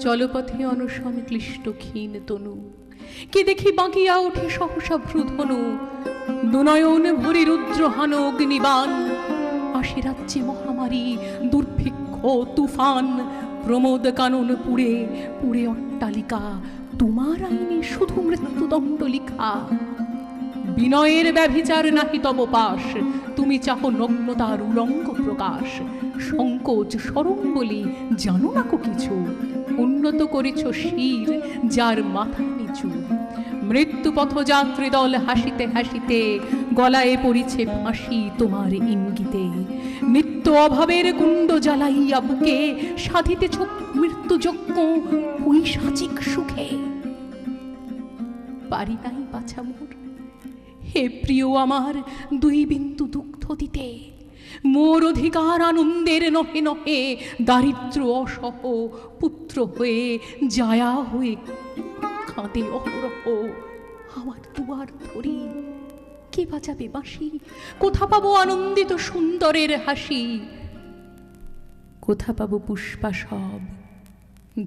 জলপথে অনশন ক্লিষ্ট ক্ষীণ তনু, কি দেখি বাঁকিয়া ওঠে সহসা ভ্রুধনু, দুনয়ন ভরি রুদ্রহান অগ্নিবাণ, আসে রাজ্যে মহামারী দুর্ভিক্ষ তুফান, প্রমোদ কানন পুড়ে পুড়ে অট্টালিকা, তোমার আইনে শুধু মৃত্যুদণ্ড লিখা। বিনয়ের ব্যভিচার নাহি তব পাশ, তুমি চাহ নগ্নতার উলঙ্গ প্রকাশ, সংকোচ সরম বলি জানো না কো কিছু, উন্নত করেছ শির যার মাথা নিচু। মৃত্যু পথযাত্রী দল হাসিতে হাসিতে, গলায় পড়িছে ফাঁসি তোমার ইঙ্গিতে, নিত্য অভাবের কুণ্ড জ্বালাইয়া বুকে, সাধিতেছ মৃত্যুযজ্ঞ পৈশাচিক সুখে। পারি নাই বাছা মোর, হে প্রিয় আমার, দুই বিন্দু দুগ্ধ দিতে, মোর অধিকার আনন্দের নহে নহে, দারিদ্র অসহ পুত্র হয়ে জায়া হয়ে কাঁদে অহরহ আমার দুয়ার ধরি। কে বাজাবে বাঁশি, কোথা পাবো আনন্দিত সুন্দরের হাসি, কোথা পাবো পুষ্পা সব